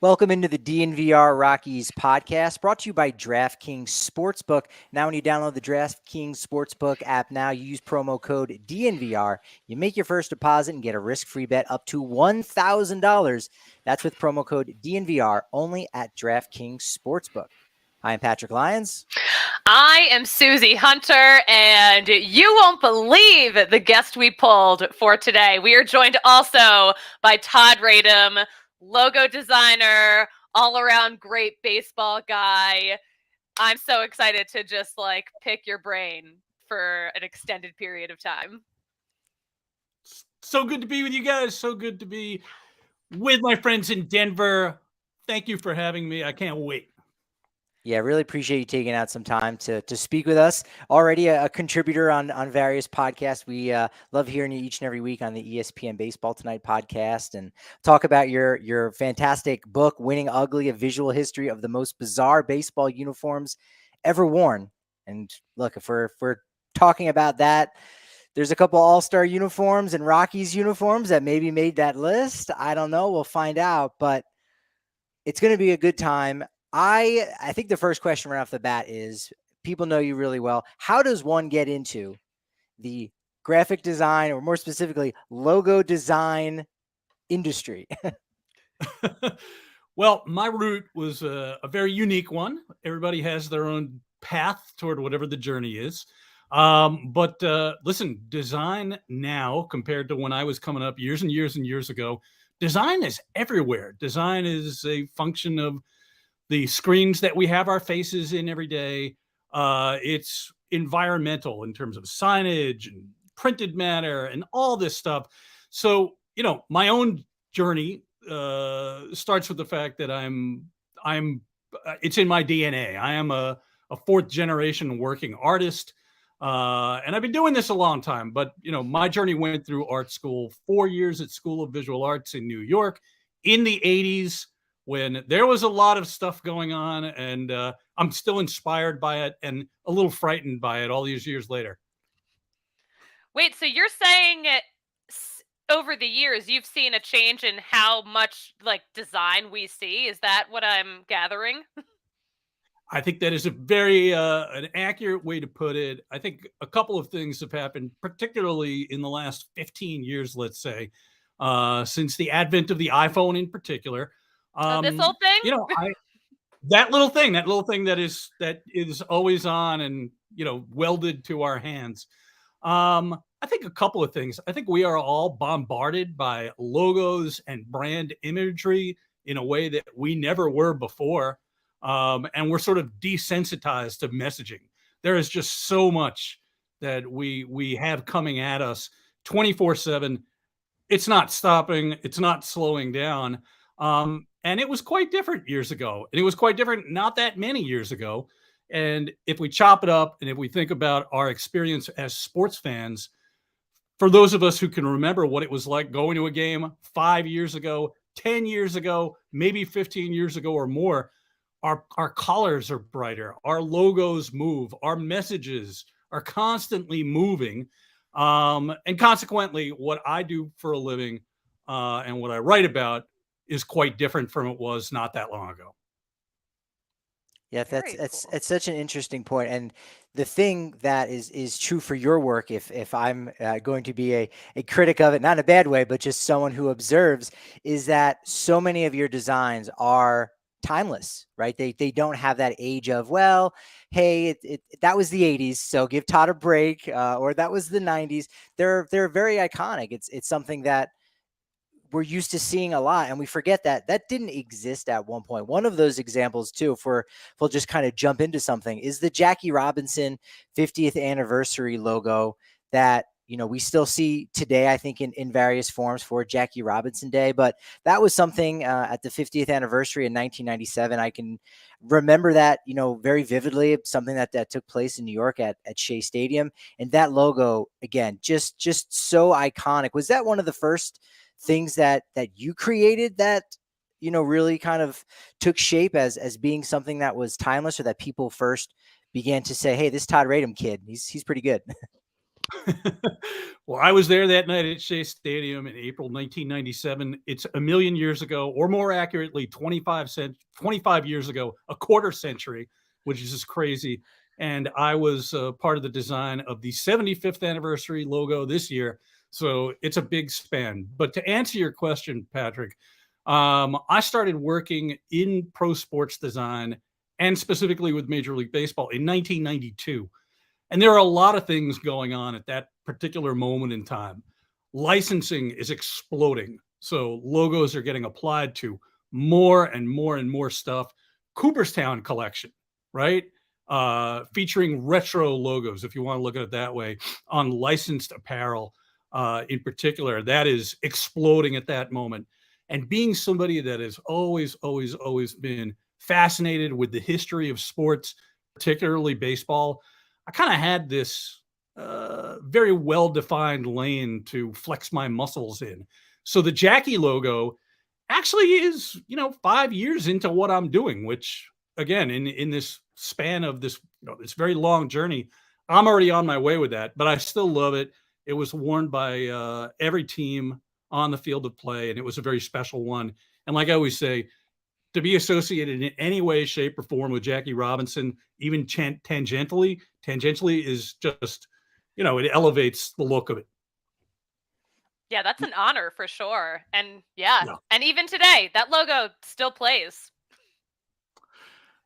Welcome into the DNVR Rockies podcast, brought to you by DraftKings Sportsbook. Now, when you download the DraftKings Sportsbook app now, you use promo code DNVR. You make your first deposit and get a risk-free bet up to $1,000. That's with promo code DNVR, only at DraftKings Sportsbook. I am Patrick Lyons. I am Suzie Hunter, and you won't believe the guest we pulled for today. We are joined also by Todd Radom, logo designer, all-around great baseball guy. I'm so excited to just pick your brain for an extended period of time. So good to be with you guys. So good to be with my friends in Denver. Thank you for having me. I can't wait. Yeah, really appreciate you taking out some time to speak with us. Already a contributor on various podcasts. We love hearing you each and every week on the ESPN Baseball Tonight podcast and talk about your fantastic book, Winning Ugly, a visual history of the most bizarre baseball uniforms ever worn. And look, if we're talking about that, there's a couple all-star uniforms and Rockies uniforms that maybe made that list. I don't know. We'll find out, but it's going to be a good time. I think the first question right off the bat is, people know you really well. How does one get into the graphic design, or more specifically, logo design industry? Well, my route was a very unique one. Everybody has their own path toward whatever the journey is. But listen, design now compared to when I was coming up years and years and years ago, design is everywhere. Design is a function of the screens that we have our faces in every day. It's environmental in terms of signage and printed matter and all this stuff. So, my own journey starts with the fact that it's in my DNA. I am a fourth generation working artist. And I've been doing this a long time, but my journey went through art school, 4 years at School of Visual Arts in New York in the 80s. When there was a lot of stuff going on, and I'm still inspired by it and a little frightened by it all these years later. Wait, so you're saying over the years you've seen a change in how much design we see? Is that what I'm gathering? I think that is a very an accurate way to put it. I think a couple of things have happened, particularly in the last 15 years, let's say, since the advent of the iPhone in particular. This whole thing, that little thing that is always on and welded to our hands. I think a couple of things. I think we are all bombarded by logos and brand imagery in a way that we never were before, and we're sort of desensitized to messaging. There is just so much that we have coming at us 24/7. It's not stopping. It's not slowing down. And it was quite different years ago. And it was quite different not that many years ago. And if we chop it up and if we think about our experience as sports fans, for those of us who can remember what it was like going to a game 5 years ago, 10 years ago, maybe 15 years ago or more, our colors are brighter. Our logos move. Our messages are constantly moving. And consequently, what I do for a living and what I write about is quite different from it was not that long ago. Yeah, it's such an interesting point. And the thing that is true for your work, if I'm going to be a critic of it, not in a bad way, but just someone who observes, is that so many of your designs are timeless, right? They don't have that age of, well, hey, that was the 80s, so give Todd a break, or that was the 90s. They're very iconic. It's something that we're used to seeing a lot, and we forget that didn't exist at one point. One of those examples too, if we'll just kind of jump into something, is the Jackie Robinson 50th anniversary logo that we still see today, I think, in various forms for Jackie Robinson Day. But that was something at the 50th anniversary in 1997. I can remember that, very vividly, something that took place in New York at Shea Stadium. And that logo, again, just so iconic. Was that one of the first things that you created that, really kind of took shape as being something that was timeless, or that people first began to say, hey, this Todd Radom kid, he's pretty good? Well, I was there that night at Shea Stadium in April 1997. It's a million years ago, or more accurately, 25 years ago, a quarter century, which is just crazy. And I was part of the design of the 75th anniversary logo this year. So it's a big span. But to answer your question, Patrick, I started working in pro sports design and specifically with Major League Baseball in 1992. And there are a lot of things going on at that particular moment in time. Licensing is exploding. So logos are getting applied to more and more and more stuff. Cooperstown collection, right? Featuring retro logos, if you want to look at it that way, on licensed apparel in particular. That is exploding at that moment. And being somebody that has always, always, always been fascinated with the history of sports, particularly baseball, I kind of had this very well-defined lane to flex my muscles in. So the Jackie logo actually is, 5 years into what I'm doing, which again, in this span of this, this very long journey, I'm already on my way with that, but I still love it. It was worn by every team on the field of play, and it was a very special one. And like I always say, to be associated in any way, shape, or form with Jackie Robinson, even tangentially, is just, it elevates the look of it. Yeah, that's an honor for sure. And and even today, that logo still plays.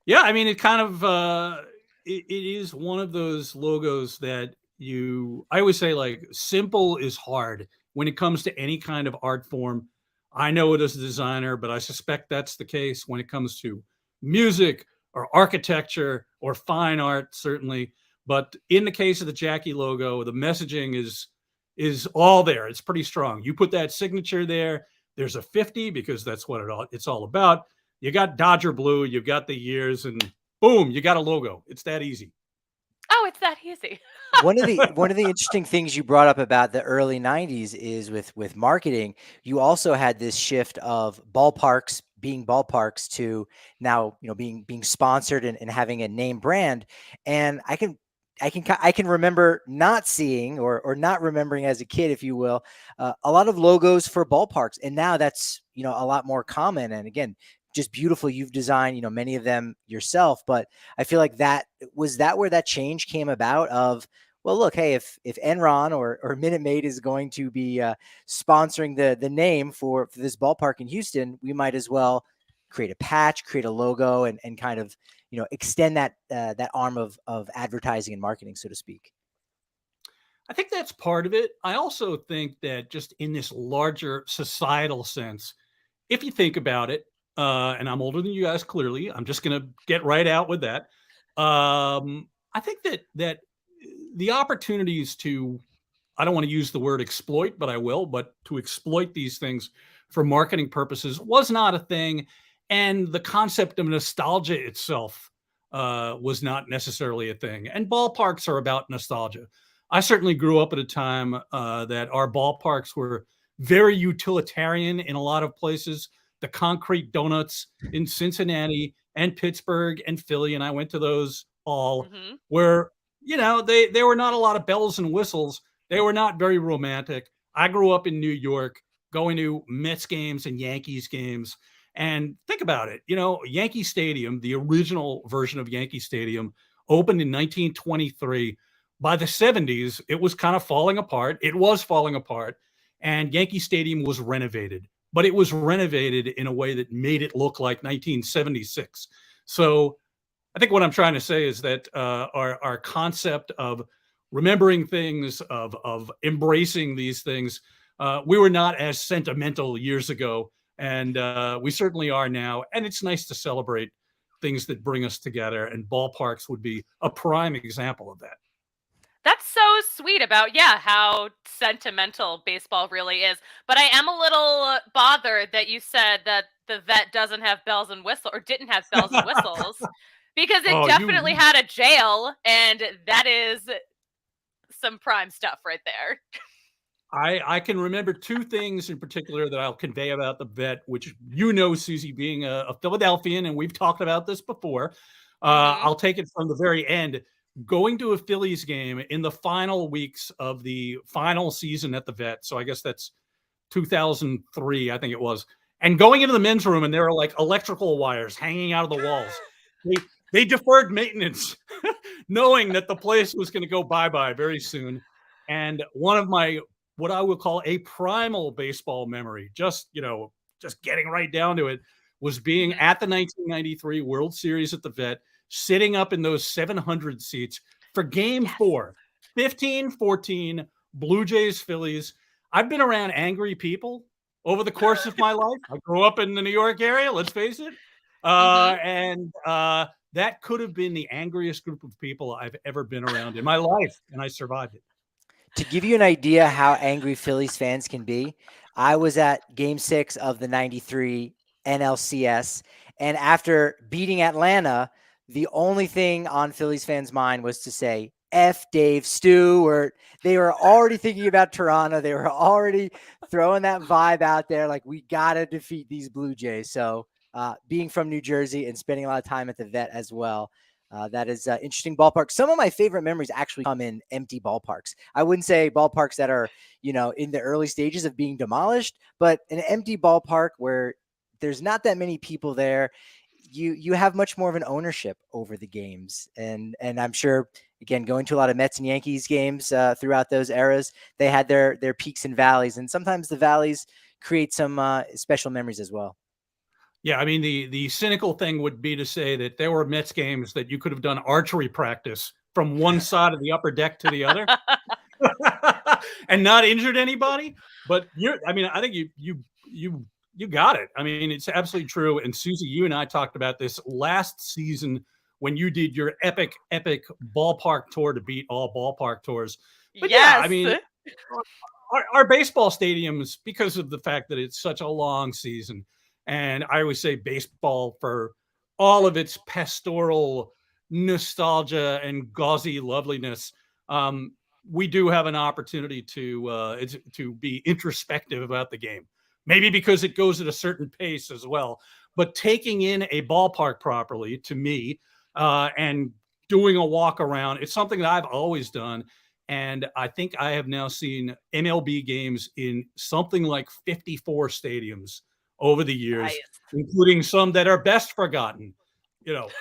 Yeah, I mean, it kind of, it is one of those logos that I always say, like, simple is hard when it comes to any kind of art form. I know it as a designer, but I suspect that's the case when it comes to music or architecture or fine art, certainly. But in the case of the Jackie logo, the messaging is all there. It's pretty strong. You put that signature there, there's a 50 because that's what it's all about. You got Dodger blue, you've got the years, and boom, you got a logo. It's that easy. Oh, it's that easy. One of the interesting things you brought up about the early 90s is with marketing, you also had this shift of ballparks being ballparks to now, being sponsored and having a name brand. And I can remember not seeing or not remembering as a kid, if you will, a lot of logos for ballparks. And now that's, a lot more common. And again, just beautiful. You've designed, many of them yourself, but I feel like that where that change came about of, well, look, hey, if Enron or Minute Maid is going to be sponsoring the name for this ballpark in Houston, we might as well create a patch, create a logo, and kind of, extend that arm of advertising and marketing, so to speak. I think that's part of it. I also think that just in this larger societal sense, if you think about it, and I'm older than you guys, clearly, I'm just going to get right out with that. I think that the opportunities to, I don't want to use the word exploit, but I will, but to exploit these things for marketing purposes was not a thing. And the concept of nostalgia itself was not necessarily a thing. And ballparks are about nostalgia. I certainly grew up at a time that our ballparks were very utilitarian in a lot of places. The concrete donuts in Cincinnati and Pittsburgh and Philly, and I went to those all, where, they were not a lot of bells and whistles. They were not very romantic. I grew up in New York, going to Mets games and Yankees games. And think about it, Yankee Stadium, the original version of Yankee Stadium, opened in 1923. By the 70s, it was kind of falling apart. It was falling apart. And Yankee Stadium was renovated. But it was renovated in a way that made it look like 1976. So I think what I'm trying to say is that our concept of remembering things, of embracing these things, we were not as sentimental years ago, and we certainly are now. And it's nice to celebrate things that bring us together, and ballparks would be a prime example of that. That's so sweet about, how sentimental baseball really is. But I am a little bothered that you said that the vet doesn't have bells and whistles, or didn't have bells and whistles, because it definitely had a jail, and that is some prime stuff right there. I can remember two things in particular that I'll convey about the vet, which, Susie, being a Philadelphian, and we've talked about this before. I'll take it from the very end. going to a Phillies game in the final weeks of the final season at the Vet. So I guess that's 2003, I think it was. And going into the men's room, and there are like electrical wires hanging out of the walls. They deferred maintenance, knowing that the place was going to go bye-bye very soon. And one of my, what I would call a primal baseball memory, just getting right down to it, was being at the 1993 World Series at the Vet, sitting up in those 700 seats for Game 4, 15-14, Blue Jays Phillies. I've been around angry people over the course of my life. I grew up in the New York area, let's face it. And that could have been the angriest group of people I've ever been around in my life, and I survived it. To give you an idea how angry Phillies fans can be, I was at Game 6 of the 93 NLCS, and after beating Atlanta, the only thing on Phillies fans' mind was to say, F Dave Stewart. They were already thinking about Toronto. They were already throwing that vibe out there, like, we got to defeat these Blue Jays. So being from New Jersey and spending a lot of time at the Vet as well, that is interesting ballpark. Some of my favorite memories actually come in empty ballparks. I wouldn't say ballparks that are, in the early stages of being demolished, but an empty ballpark where there's not that many people there. You have much more of an ownership over the games. And I'm sure, again, going to a lot of Mets and Yankees games throughout those eras, they had their peaks and valleys. And sometimes the valleys create some special memories as well. Yeah, I mean, the cynical thing would be to say that there were Mets games that you could have done archery practice from one side of the upper deck to the other and not injured anybody. But I think you got it. I mean, it's absolutely true. And Suzie, you and I talked about this last season when you did your epic ballpark tour to beat all ballpark tours. But yes. Yeah, I mean, our baseball stadiums, because of the fact that it's such a long season, and I always say baseball, for all of its pastoral nostalgia and gauzy loveliness, we do have an opportunity to be introspective about the game. Maybe because it goes at a certain pace as well. But taking in a ballpark properly, to me, and doing a walk around, it's something that I've always done. And I think I have now seen MLB games in something like 54 stadiums over the years, including some that are best forgotten.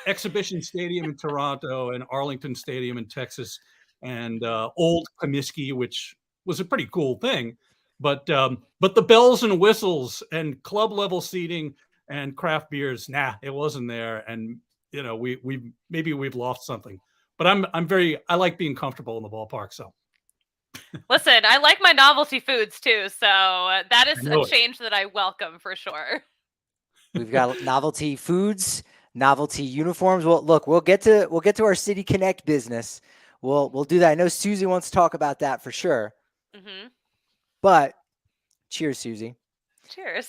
Exhibition Stadium in Toronto and Arlington Stadium in Texas, and Old Comiskey, which was a pretty cool thing. But the bells and whistles and club level seating and craft beers, it wasn't there. And we've lost something. But I like being comfortable in the ballpark. So listen, I like my novelty foods too. So that is a change that I welcome for sure. We've got novelty foods, novelty uniforms. Well, look, we'll get to our City Connect business. We'll do that. I know Suzie wants to talk about that for sure. Mm-hmm. But cheers, Suzie. Cheers.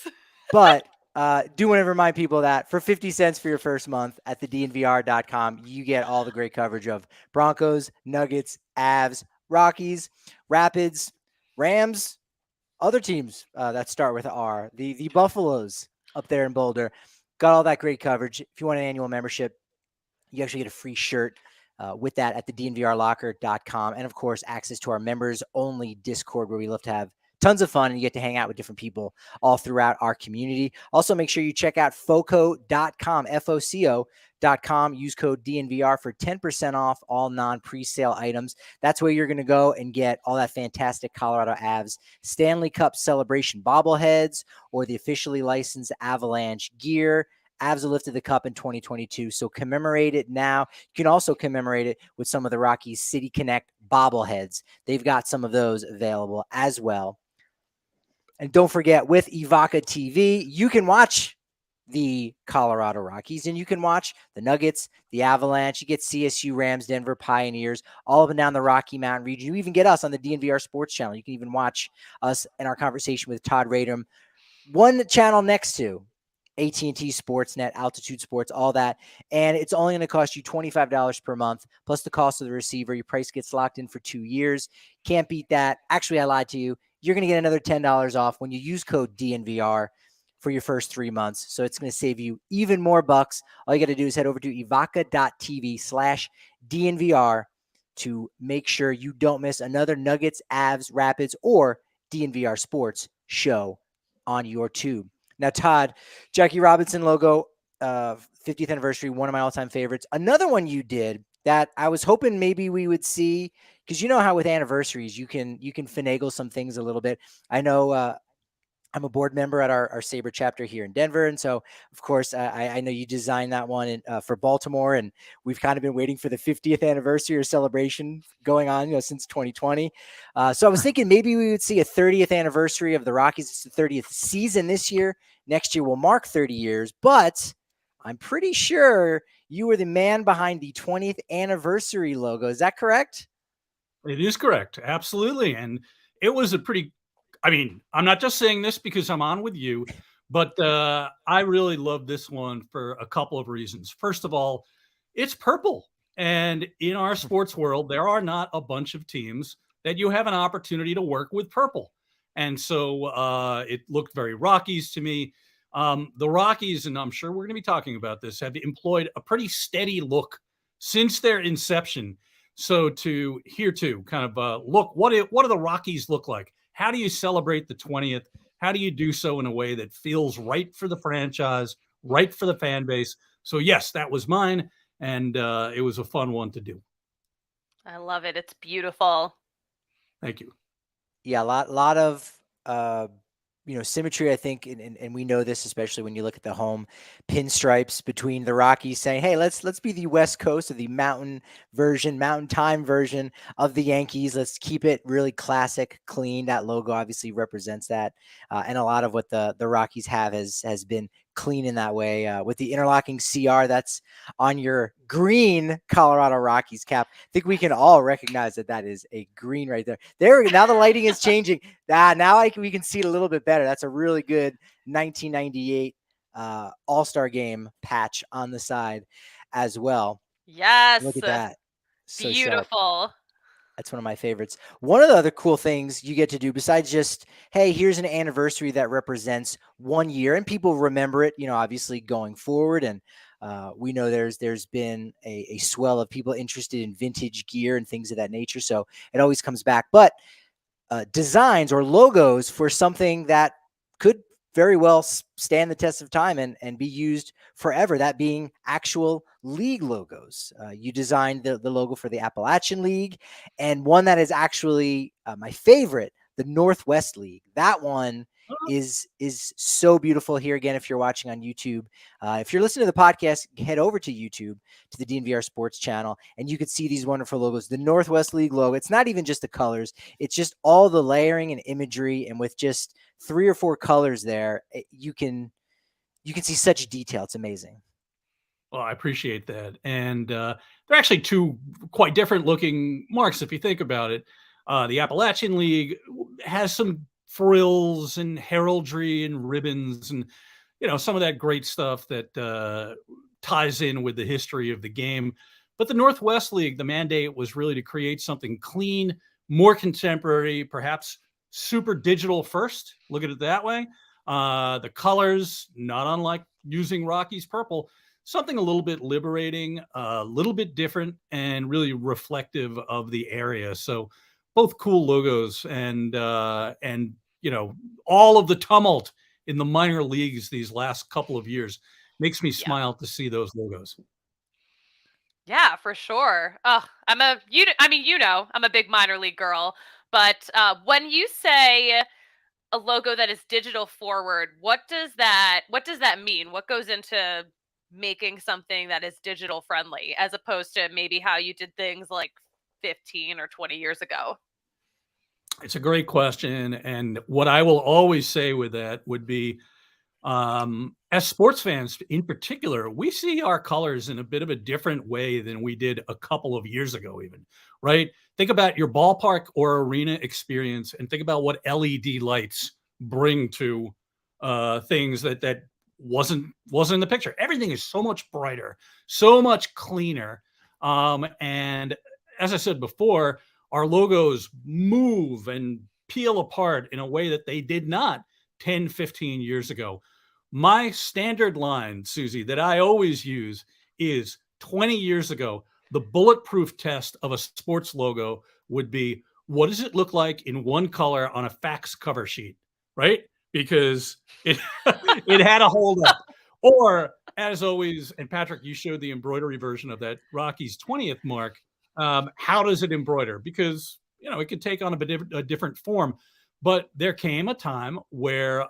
But do want to remind people that for 50 cents for your first month at thednvr.com, you get all the great coverage of Broncos, Nuggets, Avs, Rockies, Rapids, Rams, other teams that start with R, the Buffaloes up there in Boulder. Got all that great coverage. If you want an annual membership, you actually get a free shirt with that at thednvrlocker.com. And, of course, access to our members-only Discord where we love to have tons of fun and you get to hang out with different people all throughout our community. Also, make sure you check out foco.com, FOCO.com. Use code DNVR for 10% off all non-presale items. That's where you're going to go and get all that fantastic Colorado Avs Stanley Cup celebration bobbleheads or the officially licensed Avalanche gear. Avs have lifted the cup in 2022, so commemorate it now. You can also commemorate it with some of the Rockies City Connect bobbleheads. They've got some of those available as well. And don't forget, with Evoca TV, you can watch the Colorado Rockies and you can watch the Nuggets, the Avalanche. You get CSU, Rams, Denver Pioneers, all up and down the Rocky Mountain region. You even get us on the DNVR Sports Channel. You can even watch us in our conversation with Todd Radom. One channel next to AT&T Sportsnet, Altitude Sports, all that. And it's only going to cost you $25 per month, plus the cost of the receiver. Your price gets locked in for 2 years. Can't beat that. Actually, I lied to you. You're going to get another $10 off when you use code DNVR for your first 3 months. So it's going to save you even more bucks. All you got to do is head over to evoca.tv/DNVR to make sure you don't miss another Nuggets, Avs, Rapids, or DNVR Sports show on your tube. Now, Todd, Jackie Robinson logo, 50th anniversary, one of my all-time favorites. Another one you did that I was hoping maybe we would see, because you know how with anniversaries you can finagle some things a little bit. I know I'm a board member at our Sabre chapter here in Denver. And so, of course, I know you designed that one for Baltimore, and we've kind of been waiting for the 50th anniversary or celebration going on, since 2020. So I was thinking maybe we would see a 30th anniversary of the Rockies. It's the 30th season this year. Next year will mark 30 years, but I'm pretty sure you were the man behind the 20th anniversary logo. Is that correct? It is correct. Absolutely. And it was I'm not just saying this because I'm on with you, but I really love this one for a couple of reasons. First of all, it's purple. And in our sports world, there are not a bunch of teams that you have an opportunity to work with purple. And so it looked very Rockies to me. The Rockies, and I'm sure we're going to be talking about this, have employed a pretty steady look since their inception. So to kind of look, what do the Rockies look like? How do you celebrate the 20th? How do you do so in a way that feels right for the franchise, right for the fan base? So yes, that was mine, and it was a fun one to do. I love it. It's beautiful. Thank you. Yeah, a lot of symmetry, I think, and we know this, especially when you look at the home pinstripes between the Rockies saying, hey, let's be the West Coast of the mountain time version of the Yankees. Let's keep it really classic, clean. That logo obviously represents that. And a lot of what the Rockies have has been clean in that way. With the interlocking CR that's on your green Colorado Rockies cap, I think we can all recognize that is a green right there. Now the lighting is changing. Now we can see it a little bit better. That's a really good 1998 All-Star Game patch on the side as well. Yes. Look at that. So beautiful. Sharp. That's one of my favorites. One of the other cool things you get to do, besides just, hey, here's an anniversary that represents 1 year, and people remember it, obviously going forward. And we know there's been a swell of people interested in vintage gear and things of that nature. So it always comes back. But designs or logos for something that could very well stand the test of time and be used forever, that being actual league logos. You designed the logo for the Appalachian League, and one that is actually my favorite, the Northwest League. That one is so beautiful. Here again, if you're watching on YouTube, if you're listening to the podcast, head over to YouTube to the DNVR Sports channel, and you can see these wonderful logos. The Northwest League logo, it's not even just the colors, it's just all the layering and imagery, and with just 3 or 4 colors there, you can see such detail. It's amazing. Well, I appreciate that. And they're actually two quite different looking marks if you think about it. The Appalachian League has some frills and heraldry and ribbons and, some of that great stuff that ties in with the history of the game. But the Northwest League, the mandate was really to create something clean, more contemporary, perhaps super digital first. Look at it that way. The colors, not unlike using Rockies purple, something a little bit liberating, a little bit different, and really reflective of the area. So both cool logos, and all of the tumult in the minor leagues these last couple of years makes me smile to see those logos. Yeah, for sure. I'm a big minor league girl, but when you say a logo that is digital forward, what does that mean? What goes into making something that is digital friendly as opposed to maybe how you did things like 15 or 20 years ago? It's a great question. And what I will always say with that would be, as sports fans in particular, we see our colors in a bit of a different way than we did a couple of years ago, even, right? Think about your ballpark or arena experience and think about what LED lights bring to things that wasn't in the picture. Everything is so much brighter, so much cleaner. And as I said before, our logos move and peel apart in a way that they did not 10, 15 years ago. My standard line, Susie, that I always use is 20 years ago, the bulletproof test of a sports logo would be, what does it look like in one color on a fax cover sheet, right? Because it it had to hold up. Or, as always, and Patrick, you showed the embroidery version of that Rockies 20th mark. How does it embroider? Because, it could take on a different form. But there came a time where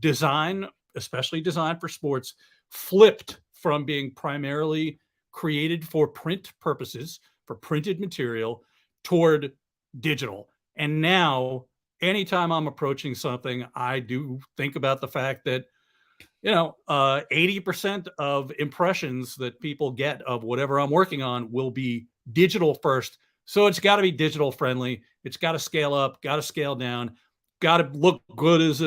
design, especially design for sports, flipped from being primarily created for print purposes, for printed material, toward digital. And now, anytime I'm approaching something, I do think about the fact that 80% of impressions that people get of whatever I'm working on will be digital first. So it's got to be digital friendly. It's got to scale up, got to scale down, got to look good as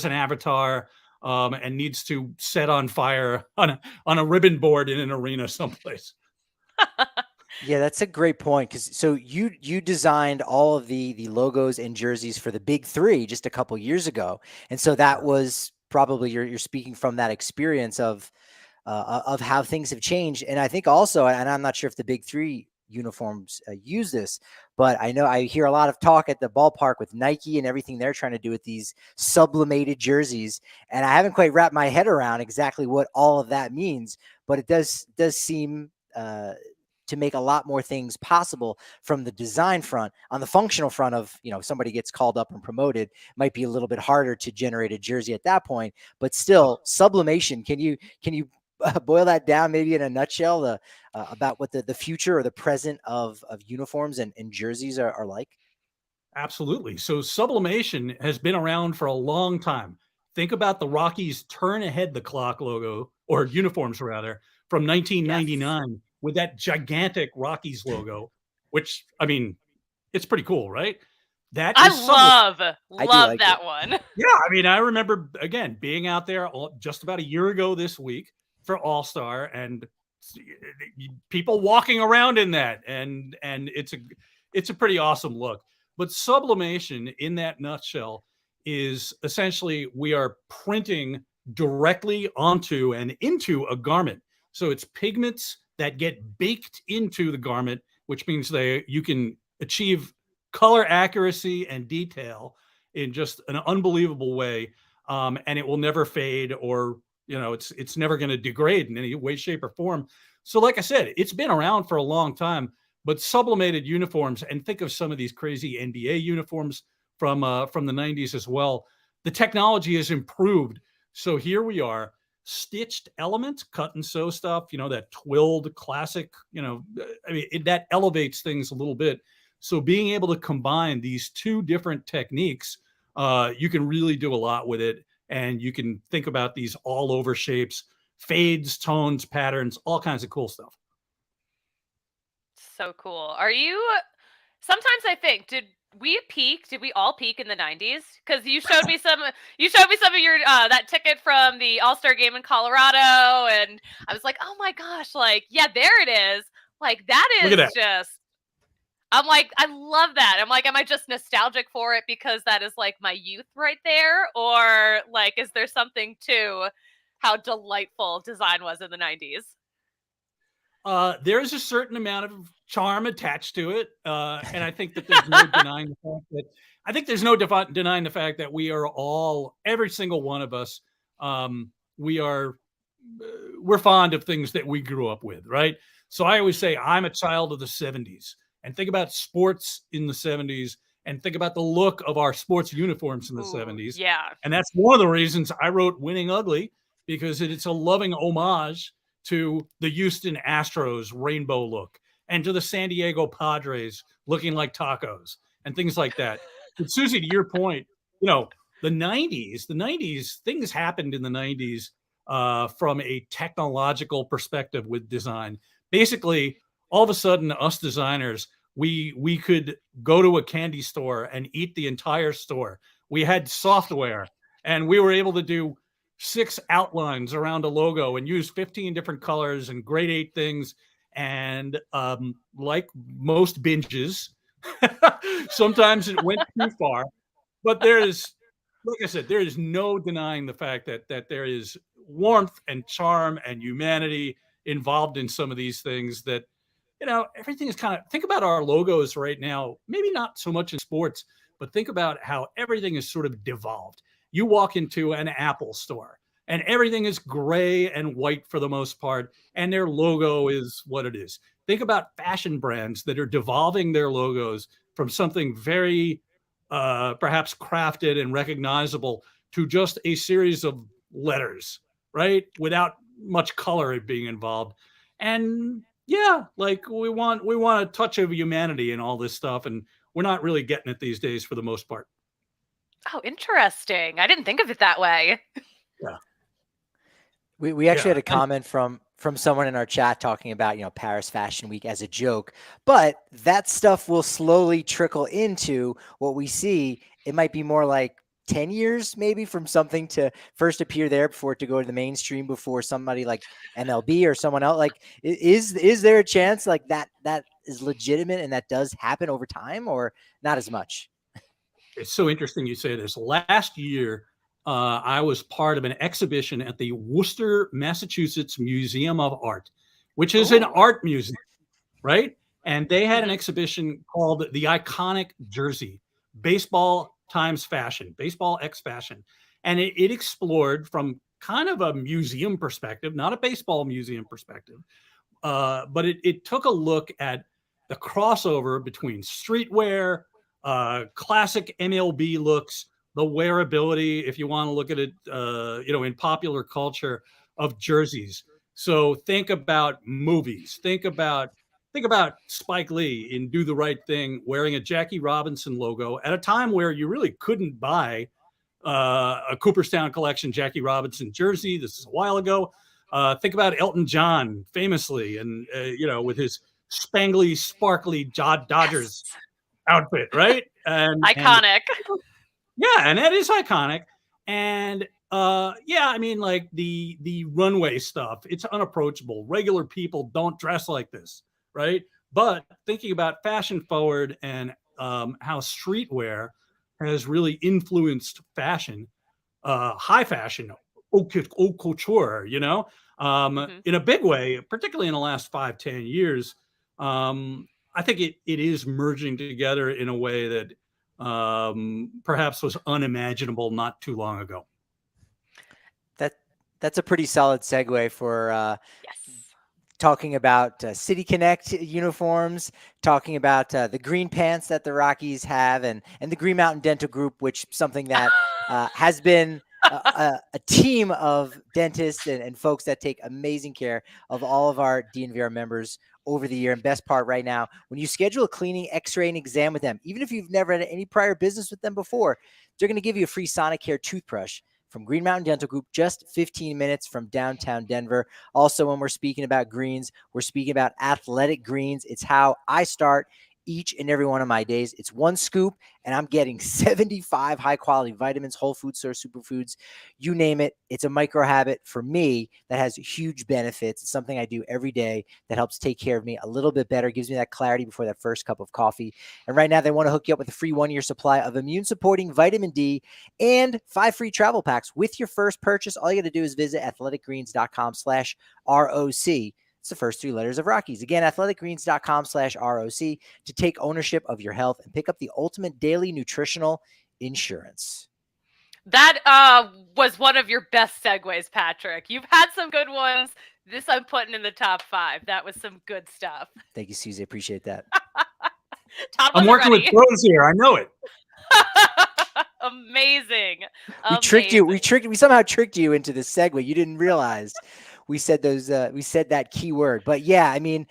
an avatar, and needs to set on fire on a ribbon board in an arena someplace. Yeah, that's a great point. So you designed all of the logos and jerseys for the big three just a couple years ago, and so that was probably you're speaking from that experience of how things have changed. And I think also, and I'm not sure if the big three uniforms use this, but I know I hear a lot of talk at the ballpark with Nike and everything they're trying to do with these sublimated jerseys, and I haven't quite wrapped my head around exactly what all of that means, but it does seem to make a lot more things possible from the design front. On the functional front of, somebody gets called up and promoted, might be a little bit harder to generate a jersey at that point, but still sublimation. Can you boil that down maybe in a nutshell, about what the future or the present of uniforms and jerseys are like? Absolutely. So sublimation has been around for a long time. Think about the Rockies turn ahead the clock logo, or uniforms rather, from 1999. Yes. With that gigantic Rockies logo, which, I mean, it's pretty cool, right? I love that one. Yeah, I mean, I remember, again, being out there just about a year ago this week for All-Star, and people walking around in that, and it's a pretty awesome look. But sublimation, in that nutshell, is essentially we are printing directly onto and into a garment. So it's pigments that get baked into the garment, which means you can achieve color accuracy and detail in just an unbelievable way, and it will never fade, or it's never going to degrade in any way, shape, or form. So, like I said, it's been around for a long time. But sublimated uniforms, and think of some of these crazy NBA uniforms from the 90s as well. The technology has improved. So here we are. Stitched elements, cut and sew stuff, that twilled classic, that elevates things a little bit. So being able to combine these two different techniques, you can really do a lot with it. And you can think about these all over shapes, fades, tones, patterns, all kinds of cool stuff. So cool. Sometimes I think, did we all peak in the 90s? Because you showed me some of your that ticket from the All-Star game in Colorado, and I was like, oh my gosh, like, yeah, there it is. Like, that is just, I'm like, I love that. I'm like, am I just nostalgic for it because that is like my youth right there? Or like, is there something to how delightful design was in the 90s? There's a certain amount of charm attached to it, and I think that there's no denying the fact that we are all, every single one of us, we're fond of things that we grew up with, right? So I always say I'm a child of the 70s, and think about sports in the 70s, and think about the look of our sports uniforms in the 70s. Yeah, and that's one of the reasons I wrote Winning Ugly, because it's a loving homage to the Houston Astros rainbow look, and to the San Diego Padres looking like tacos, and things like that. But Suzie, to your point, the 90s, things happened in the 90s from a technological perspective with design. Basically, all of a sudden, us designers, we could go to a candy store and eat the entire store. We had software, and we were able to do 6 outlines around a logo and use 15 different colors and grade 8 things. And like most binges, sometimes it went too far. But there is, like I said, there is no denying the fact that there is warmth and charm and humanity involved in some of these things that everything is think about our logos right now, maybe not so much in sports, but think about how everything is sort of devolved. You walk into an Apple store and everything is gray and white for the most part, and their logo is what it is. Think about fashion brands that are devolving their logos from something very perhaps crafted and recognizable to just a series of letters, right? Without much color being involved. And yeah, like we want a touch of humanity in all this stuff, and we're not really getting it these days for the most part. Oh, interesting. I didn't think of it that way. Yeah. We actually had a comment from someone in our chat talking about, Paris Fashion Week as a joke, but that stuff will slowly trickle into what we see. It might be more like 10 years maybe from something to first appear there before it to go to the mainstream before somebody like MLB or someone else. Like, is there a chance like that is legitimate and that does happen over time, or not as much? It's so interesting you say this. Last year, I was part of an exhibition at the Worcester, Massachusetts Museum of Art, which is an art museum, right? And they had an exhibition called The Iconic Jersey, Baseball times Fashion, Baseball X Fashion. And it explored from kind of a museum perspective, not a baseball museum perspective, but it took a look at the crossover between streetwear, classic MLB looks, the wearability, if you want to look at it, in popular culture, of jerseys. So think about movies. Think about Spike Lee in Do the Right Thing wearing a Jackie Robinson logo at a time where you really couldn't buy a Cooperstown Collection Jackie Robinson jersey. This is a while ago. Think about Elton John famously, and with his spangly, sparkly Dodgers outfit, right? And iconic. And that is iconic. And I mean, like the runway stuff, it's unapproachable. Regular people don't dress like this, right? But thinking about fashion forward and how streetwear has really influenced fashion, high fashion, haute couture, in a big way, particularly in the last 5-10 years. I think it is merging together in a way that perhaps was unimaginable not too long ago. That's a pretty solid segue for yes. Talking about City Connect uniforms, talking about the green pants that the Rockies have, and the Green Mountain Dental Group, which something that has been a team of dentists and folks that take amazing care of all of our DNVR members over the year. And best part right now, when you schedule a cleaning, x-ray, and exam with them, even if you've never had any prior business with them before, they're going to give you a free Sonicare toothbrush from Green Mountain Dental Group, just 15 minutes from downtown Denver. Also, when we're speaking about greens, we're speaking about athletic greens. It's how I start each and every one of my days. It's one scoop, and I'm getting 75 high-quality vitamins, whole food source, superfoods, you name it. It's a micro habit for me that has huge benefits. It's something I do every day that helps take care of me a little bit better, gives me that clarity before that first cup of coffee. And right now, they want to hook you up with a free 1-year supply of immune-supporting vitamin D and 5 free travel packs with your first purchase. All you got to do is visit athleticgreens.com/ROC. It's the first 3 letters of Rockies. Again, athleticgreens.com/ROC to take ownership of your health and pick up the ultimate daily nutritional insurance. That was one of your best segues, Patrick. You've had some good ones. This I'm putting in the top 5. That was some good stuff. Thank you, Suzie. Appreciate that. Todd, I'm working with pros here. I know it. Amazing. We somehow tricked you into this segue. You didn't realize we said that key word. But yeah, I mean,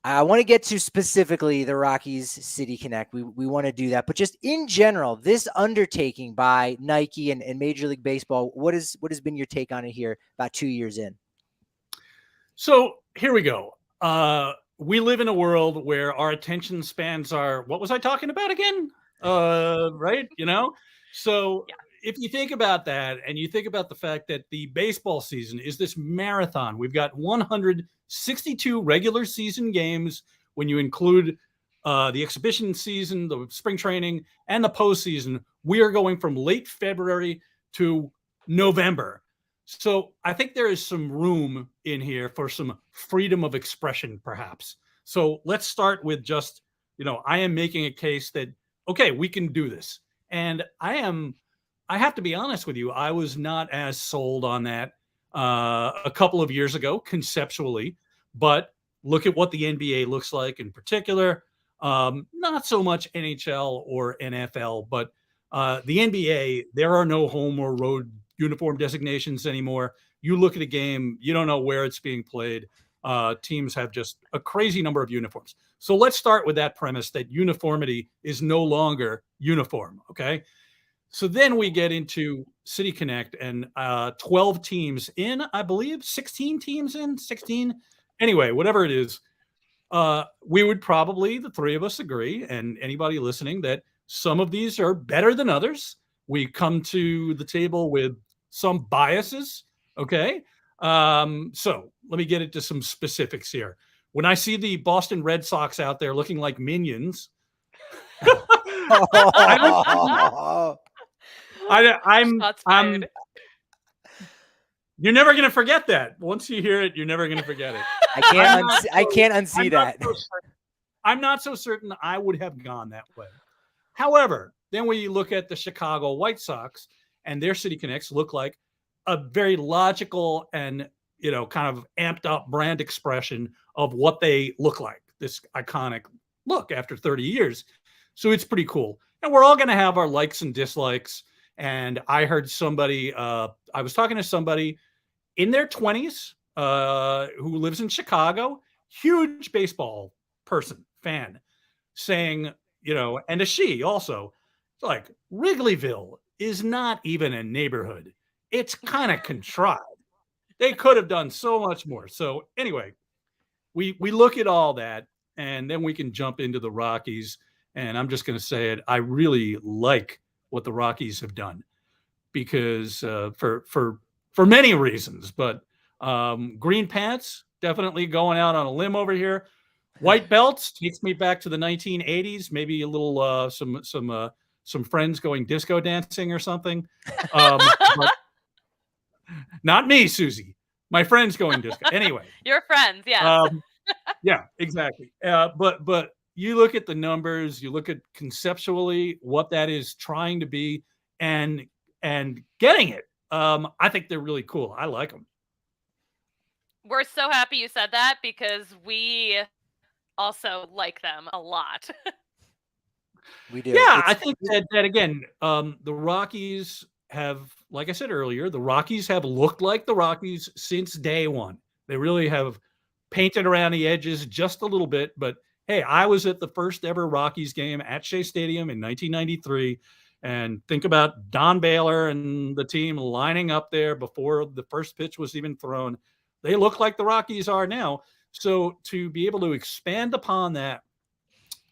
I want to get to specifically the Rockies City Connect. We want to do that. But just in general, this undertaking by Nike and Major League Baseball, what has been your take on it here about 2 years in? So here we go. We live in a world where our attention spans are, what was I talking about again? Right? So if you think about that and you think about the fact that the baseball season is this marathon, we've got 162 regular season games when you include the exhibition season, the spring training, and the postseason. We are going from late February to November. So I think there is some room in here for some freedom of expression, perhaps. So let's start with just, I am making a case that, okay, we can do this. And I have to be honest with you, I was not as sold on that a couple of years ago conceptually, but look at what the NBA looks like in particular. Not so much NHL or NFL, but the NBA, there are no home or road uniform designations anymore. You look at a game, you don't know where it's being played. Teams have just a crazy number of uniforms. So let's start with that premise that uniformity is no longer uniform. Okay. So then we get into City Connect and 12 teams in, I believe, 16 teams in, 16. Anyway, whatever it is, we would probably, the three of us agree, and anybody listening, that some of these are better than others. We come to the table with some biases. Okay. So let me get into some specifics here. When I see the Boston Red Sox out there looking like minions, I'm you're never gonna forget that. Once you hear it, you're never gonna forget it. I can't unsee that. I'm not so certain I would have gone that way. However, then when you look at the Chicago White Sox and their City Connects look like a very logical and, kind of amped up brand expression of what they look like, this iconic look after 30 years. So it's pretty cool. And we're all going to have our likes and dislikes. And I heard somebody, I was talking to somebody in their 20s who lives in Chicago, huge baseball person, fan, saying, and a she also, like, Wrigleyville is not even a neighborhood. It's kind of contrived. They could have done so much more. So anyway, we look at all that, and then we can jump into the Rockies. And I'm just going to say it. I really like what the Rockies have done because for many reasons, but green pants, definitely going out on a limb over here. White belts takes me back to the 1980s, maybe a little some friends going disco dancing or something. Not me, Susie. My friends going disco. Anyway, your friends, yeah. Yeah, exactly. But you look at the numbers, you look at conceptually what that is trying to be, and getting it. I think they're really cool. I like them. We're so happy you said that because we also like them a lot. We do. Yeah, I think that again, the Rockies have, like I said earlier, the Rockies have looked like the Rockies since day one. They really have painted around the edges just a little bit. But hey, I was at the first ever Rockies game at Shea Stadium in 1993. And think about Don Baylor and the team lining up there before the first pitch was even thrown. They look like the Rockies are now. So to be able to expand upon that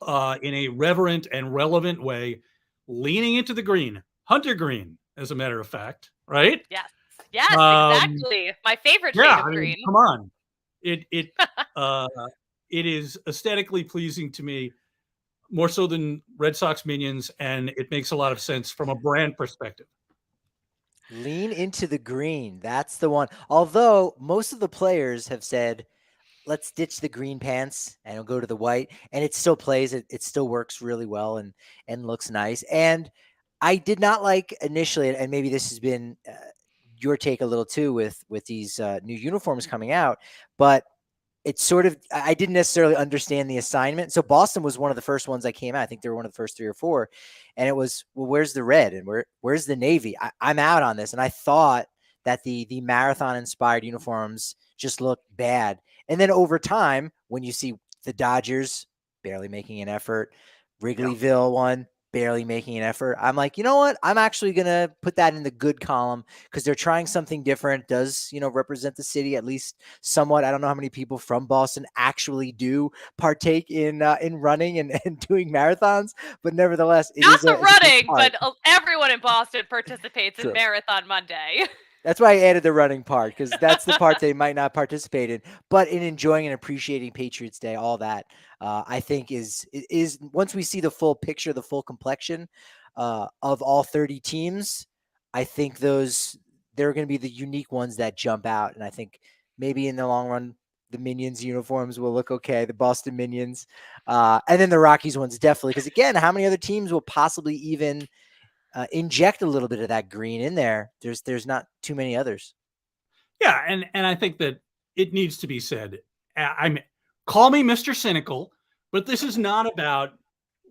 in a reverent and relevant way, leaning into the green, Hunter green, as a matter of fact, right? Yes, exactly. My favorite shade of green. Come on, it is aesthetically pleasing to me, more so than Red Sox minions, and it makes a lot of sense from a brand perspective. Lean into the green. That's the one. Although most of the players have said, let's ditch the green pants and we'll go to the white, and it still plays. It still works really well and looks nice. And I did not like initially, and maybe this has been your take a little too with these new uniforms coming out, but it's sort of, I didn't necessarily understand the assignment. So Boston was one of the first ones that came out. I think they were one of the first 3 or 4. And it was, well, where's the red and where's the navy? I'm out on this. And I thought that the marathon inspired uniforms just looked bad. And then over time, when you see the Dodgers barely making an effort, Wrigleyville one barely making an effort, I'm like, you know what? I'm actually going to put that in the good column because they're trying something different. Does, represent the city at least somewhat. I don't know how many people from Boston actually do partake in running and doing marathons, but nevertheless, not the running, but everyone in Boston participates in Marathon Monday. That's why I added the running part, because that's the part they might not participate in. But in enjoying and appreciating Patriots Day, all that, I think is once we see the full picture, the full complexion of all 30 teams, I think they're going to be the unique ones that jump out. And I think maybe in the long run, the Minions uniforms will look okay, the Boston Minions, and then the Rockies ones definitely. Because again, how many other teams will possibly even inject a little bit of that green in there? There's not too many others. Yeah, and I think that it needs to be said. Call me Mr. Cynical, but this is not about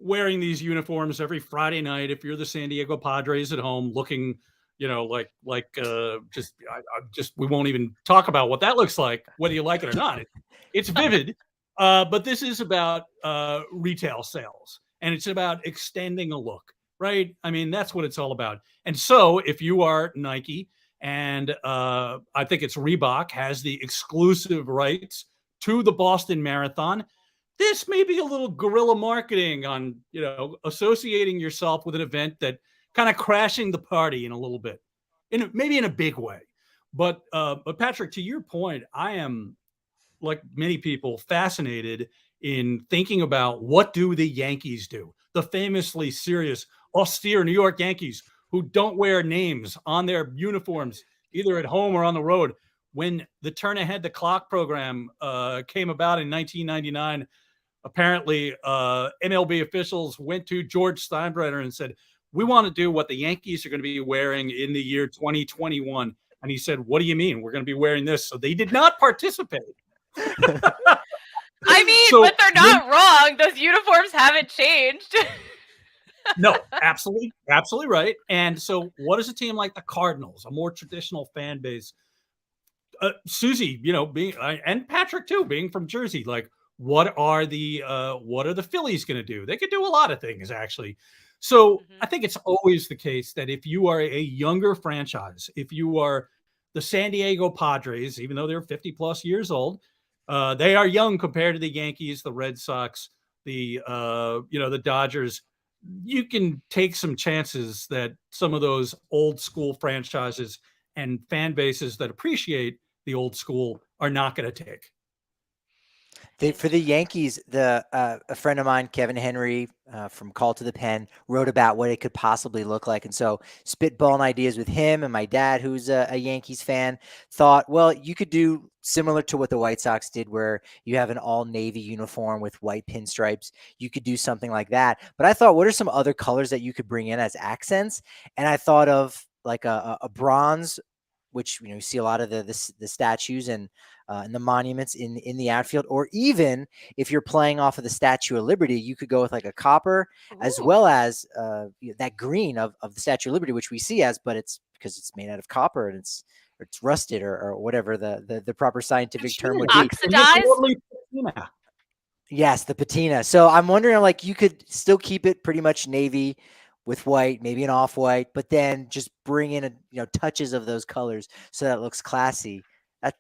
wearing these uniforms every Friday night if you're the San Diego Padres at home, looking, just we won't even talk about what that looks like, whether you like it or not. It's vivid, but this is about retail sales, and it's about extending a look, right? I mean, that's what it's all about. And so, if you are Nike, and I think it's Reebok has the exclusive rights to the Boston Marathon, this may be a little guerrilla marketing on, associating yourself with an event that kind of crashing the party in a little bit, maybe in a big way. But Patrick, to your point, I am, like many people, fascinated in thinking about what do the Yankees do? The famously serious, austere New York Yankees who don't wear names on their uniforms, either at home or on the road. When the Turn Ahead the Clock program came about in 1999, apparently MLB officials went to George Steinbrenner and said, we want to do what the Yankees are going to be wearing in the year 2021. And he said, what do you mean? We're going to be wearing this. So they did not participate. I mean, but they're not wrong. Those uniforms haven't changed. No, absolutely right. And so what is a team like the Cardinals, a more traditional fan base? Suzie, being and Patrick too, being from Jersey, like what are the Phillies going to do? They could do a lot of things, actually. So I think it's always the case that if you are a younger franchise, if you are the San Diego Padres, even though they're 50 plus years old, they are young compared to the Yankees, the Red Sox, the Dodgers. You can take some chances that some of those old school franchises and fan bases that appreciate the old school are not going to take. For the Yankees, a friend of mine, Kevin Henry, from Call to the Pen, wrote about what it could possibly look like. And so spitballing ideas with him, and my dad, who's a Yankees fan, thought, well, you could do similar to what the White Sox did, where you have an all navy uniform with white pinstripes. You could do something like that. But I thought, what are some other colors that you could bring in as accents? And I thought of like a bronze, which you see a lot of the statues and the monuments in the outfield, or even if you're playing off of the Statue of Liberty, you could go with like a copper. Ooh. As well as that green of the Statue of Liberty, which we see as, but it's because it's made out of copper and it's rusted or whatever the proper scientific term would be. Oxidized. Yes, the patina. So I'm wondering, like, you could still keep it pretty much navy with white, maybe an off-white, but then just bring in touches of those colors so that it looks classy.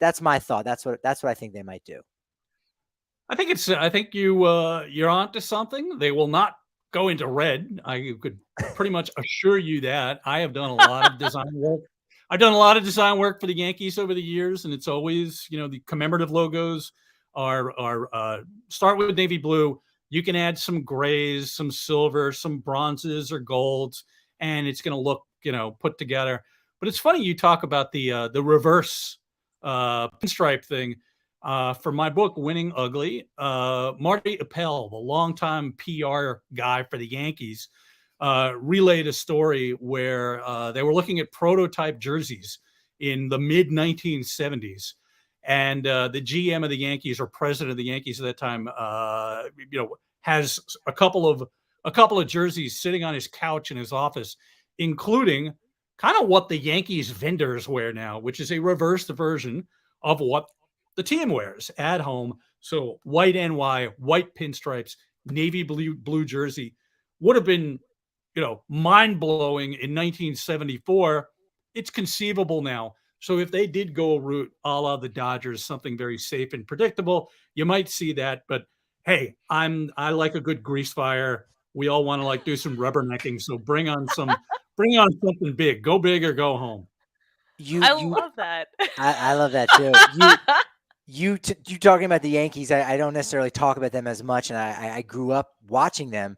That's my thought. That's what I think they might do. I think you're onto something. They will not go into red. I could pretty much assure you that. I have done a lot of design work. I've done a lot of design work for the Yankees over the years, and it's always, the commemorative logos are start with navy blue. You can add some grays, some silver, some bronzes or golds, and it's going to look, put together. But it's funny you talk about the reverse pinstripe thing. For my book, Winning Ugly, Marty Appel, the longtime PR guy for the Yankees, relayed a story where they were looking at prototype jerseys in the mid 1970s. And the GM of the Yankees, or president of the Yankees at that time, has a couple of jerseys sitting on his couch in his office, including kind of what the Yankees vendors wear now, which is a reversed version of what the team wears at home. So white NY, white pinstripes, navy blue jersey would have been, mind blowing in 1974. It's conceivable now. So if they did go a route a la the Dodgers, something very safe and predictable, you might see that. But hey, I like a good grease fire. We all want to do some rubbernecking. So bring on something big. Go big or go home. I love that. I love that too. You talking about the Yankees, I don't necessarily talk about them as much, and I grew up watching them.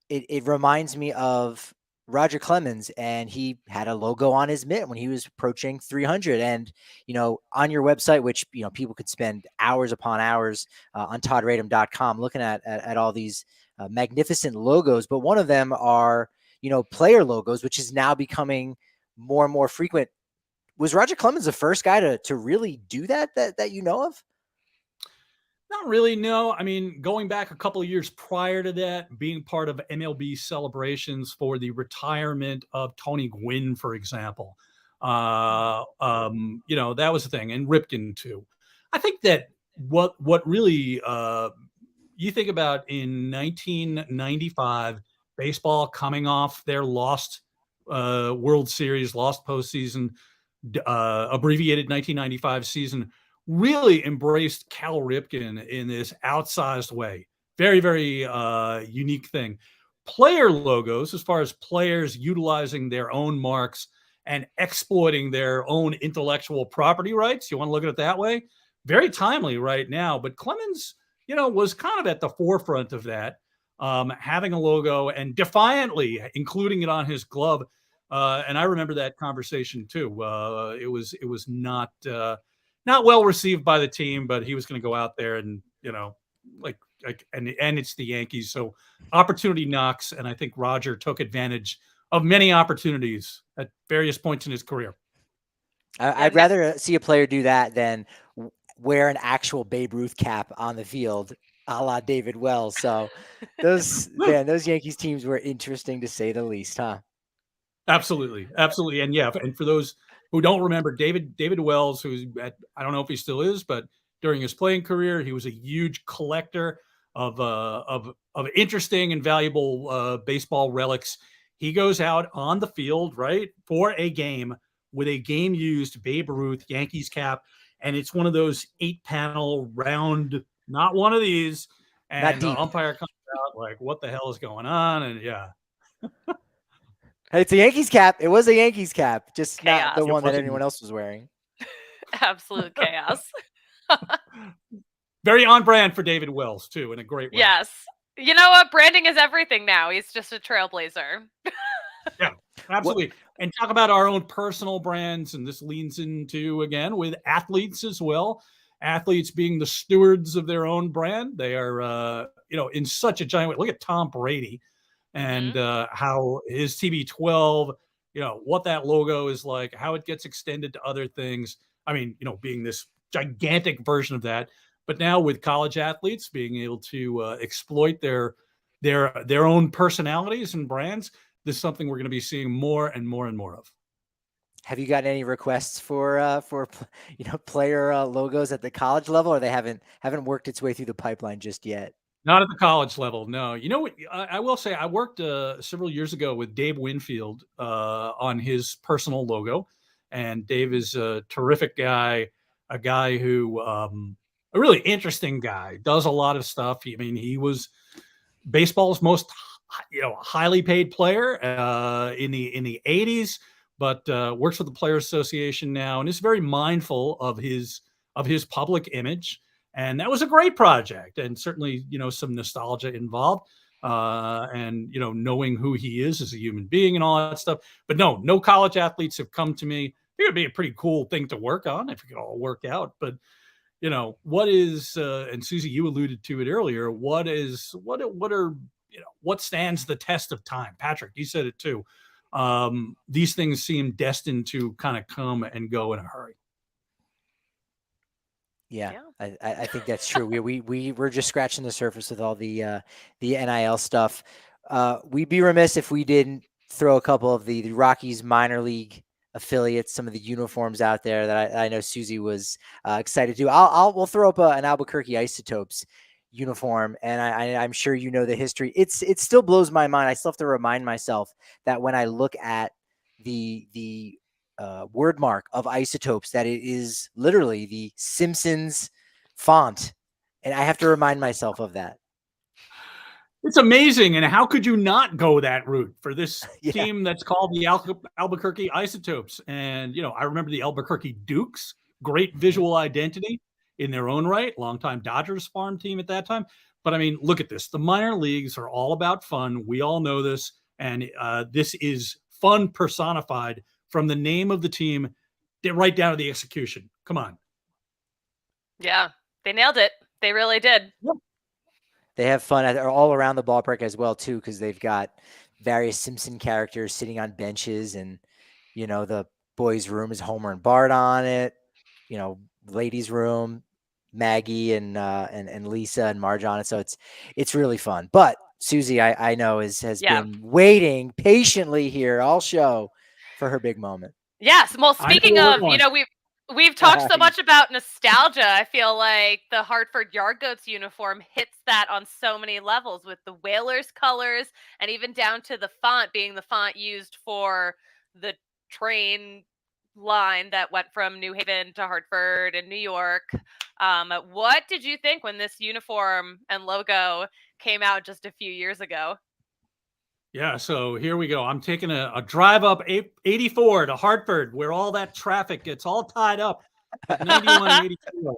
It reminds me of Roger Clemens, and he had a logo on his mitt when he was approaching 300. And, on your website, which, people could spend hours upon hours on toddradom.com looking at all these magnificent logos. But one of them are, player logos, which is now becoming more and more frequent. Was Roger Clemens the first guy to really do that you know of? Not really, no. I mean, going back a couple of years prior to that, being part of MLB celebrations for the retirement of Tony Gwynn, for example, that was the thing, and Ripken too. I think that what really you think about in 1995, baseball coming off their lost World Series, lost postseason, abbreviated 1995 season, really embraced Cal Ripken in this outsized way. Very, very unique thing. Player logos, as far as players utilizing their own marks and exploiting their own intellectual property rights, you want to look at it that way, very timely right now. But Clemens, was kind of at the forefront of that, having a logo and defiantly including it on his glove. And I remember that conversation too. It was not well received by the team, but he was going to go out there and, and it's the Yankees. So opportunity knocks. And I think Roger took advantage of many opportunities at various points in his career. I'd rather see a player do that than wear an actual Babe Ruth cap on the field, a la David Wells. So those Yankees teams were interesting to say the least, huh? Absolutely. And and for those who don't remember, David Wells, who's I don't know if he still is, but during his playing career, he was a huge collector of interesting and valuable baseball relics. He goes out on the field, right, for a game with a game-used Babe Ruth Yankees cap, and it's one of those 8-panel round, not one of these, and the umpire comes out like, what the hell is going on? And Hey, it's a Yankees cap. It was a Yankees cap, just chaos. Not the one that anyone else was wearing. Absolute chaos. Very on brand for David Wells, too, in a great way. Yes. You know what? Branding is everything now. He's just a trailblazer. Yeah, absolutely. And talk about our own personal brands, and this leans into, again, with athletes as well. Athletes being the stewards of their own brand. They are, in such a giant way. Look at Tom Brady. And how his TB12, what that logo is like, how it gets extended to other things. I mean, being this gigantic version of that, but now with college athletes being able to exploit their own personalities and brands, this is something we're going to be seeing more and more and more of. Have you got any requests for player logos at the college level, or they haven't worked its way through the pipeline just yet? Not at the college level, no. You know what? I will say I worked several years ago with Dave Winfield on his personal logo, and Dave is a terrific guy, a guy who a really interesting guy, does a lot of stuff. I mean, he was baseball's most highly paid player in the 80s, but works for the Players Association now and is very mindful of his public image. And that was a great project, and certainly, some nostalgia involved, and, knowing who he is as a human being and all that stuff. But no college athletes have come to me. I think it'd be a pretty cool thing to work on if it could all work out. But, what is, and Susie, you alluded to it earlier, what stands the test of time? Patrick, you said it too. These things seem destined to kind of come and go in a hurry. Yeah. I think that's true. We're just scratching the surface with all the NIL stuff. We'd be remiss if we didn't throw a couple of the Rockies minor league affiliates, some of the uniforms out there that I know Susie was excited to. We'll throw up an Albuquerque Isotopes uniform, and I'm sure you know the history. It still blows my mind. I still have to remind myself that when I look at the word mark of Isotopes, that it is literally the Simpsons font, and I have to remind myself of that. It's amazing, and how could you not go that route for this team that's called the Albuquerque Isotopes? And I remember the Albuquerque Dukes, great visual identity in their own right, longtime Dodgers farm team at that time. But I mean, look at this. The minor leagues are all about fun. We all know this. And this is fun personified from the name of the team right down to the execution. Come on. Yeah, they nailed it. They really did. Yep. They have fun all around the ballpark as well, too, because they've got various Simpson characters sitting on benches, and, the boys' room is Homer and Bart on it, ladies' room, Maggie and Lisa and Marge on it. So it's really fun. But Suzie, I know has been waiting patiently here all show for her big moment. Yes. Well, speaking of, we've talked so much about nostalgia. I feel like the Hartford Yard Goats uniform hits that on so many levels, with the Whalers colors and even down to the font being the font used for the train line that went from New Haven to Hartford and New York. What did you think when this uniform and logo came out just a few years ago? Yeah, so here we go. I'm taking a drive up 84 to Hartford, where all that traffic gets all tied up with 91 and 84.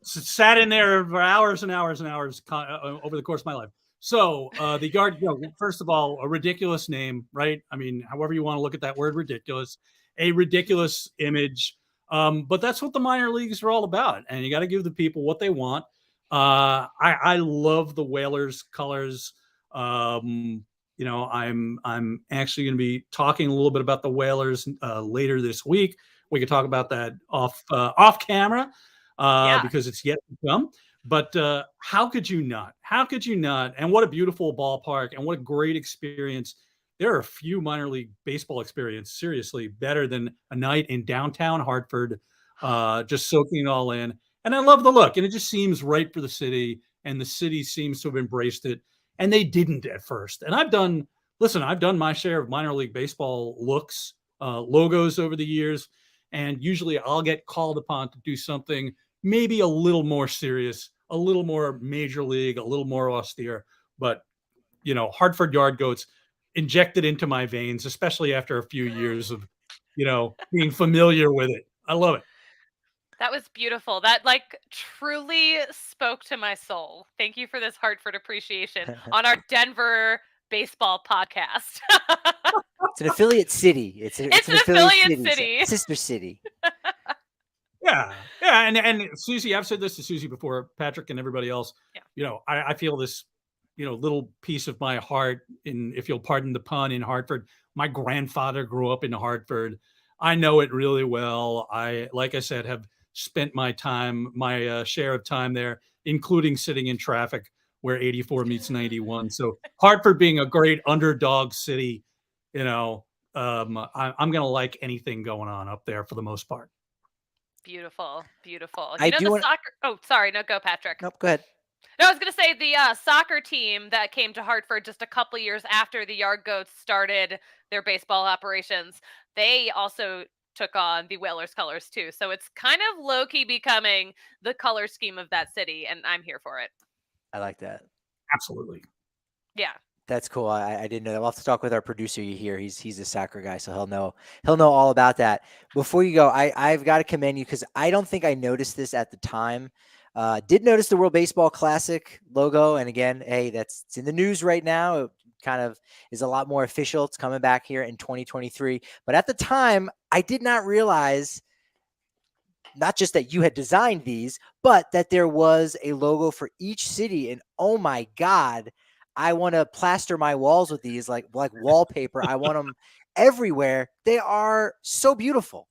Sat in there for hours and hours and hours over the course of my life. So the Yard, first of all, a ridiculous name, right? I mean, however you want to look at that word, ridiculous, a ridiculous image. But that's what the minor leagues are all about. And you got to give the people what they want. I love the Whalers colors. I'm actually going to be talking a little bit about the Whalers later this week. We could talk about that off camera because it's yet to come. But how could you not? How could you not? And what a beautiful ballpark, and what a great experience. There are a few minor league baseball experiences, seriously, better than a night in downtown Hartford, just soaking it all in. And I love the look, and it just seems right for the city, and the city seems to have embraced it. And they didn't at first. And I've done my share of minor league baseball logos over the years. And usually I'll get called upon to do something maybe a little more serious, a little more major league, a little more austere. But, Hartford Yard Goats injected into my veins, especially after a few years of, being familiar with it. I love it. That was beautiful. That truly spoke to my soul. Thank you for this Hartford appreciation on our Denver baseball podcast. It's an affiliate city. It's an affiliate city. Sister city. Yeah. And Suzie, I've said this to Suzie before, Patrick and everybody else. Yeah. I feel this, little piece of my heart if you'll pardon the pun, in Hartford. My grandfather grew up in Hartford. I know it really well. Like I said, have spent my share of time there, including sitting in traffic where 84 meets 91. So Hartford being a great underdog city, I'm going to like anything going on up there for the most part. Beautiful. Soccer. Oh, sorry. No, go, Patrick. Nope, go ahead. No, I was going to say the soccer team that came to Hartford just a couple years after the Yard Goats started their baseball operations, they also took on the Whalers colors too. So it's kind of low-key becoming the color scheme of that city, and I'm here for it. I like that. Absolutely. Yeah. That's cool. I didn't know that. We'll have to talk with our producer here. He's a soccer guy, so he'll know all about that. Before you go, I've got to commend you, because I don't think I noticed this at the time. Did notice the World Baseball Classic logo, and again, hey, it's in the news right now. It kind of is a lot more official. It's coming back here in 2023. But at the time, I did not realize not just that you had designed these, but that there was a logo for each city. And oh my God, I want to plaster my walls with these like wallpaper. I want them everywhere. They are so beautiful.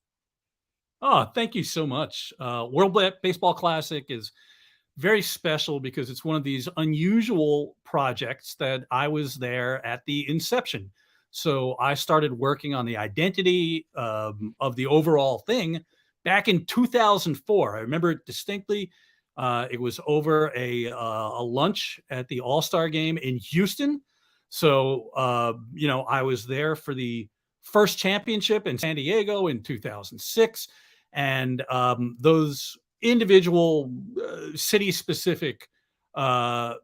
Oh, thank you so much. World Baseball Classic is very special because it's one of these unusual projects that I was there at the inception. So I started working on the identity of the overall thing back in 2004. I remember it distinctly. It was over a lunch at the All-Star game in Houston. So, I was there for the first championship in San Diego in 2006. And those individual city-specific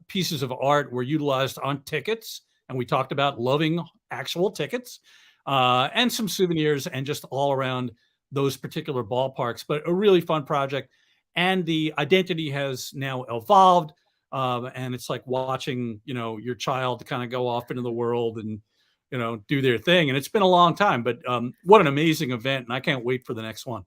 pieces of art were utilized on tickets. And we talked about loving actual tickets and some souvenirs and just all around those particular ballparks. But a really fun project. And the identity has now evolved. And it's like watching, your child kind of go off into the world and do their thing. And it's been a long time, but what an amazing event. And I can't wait for the next one.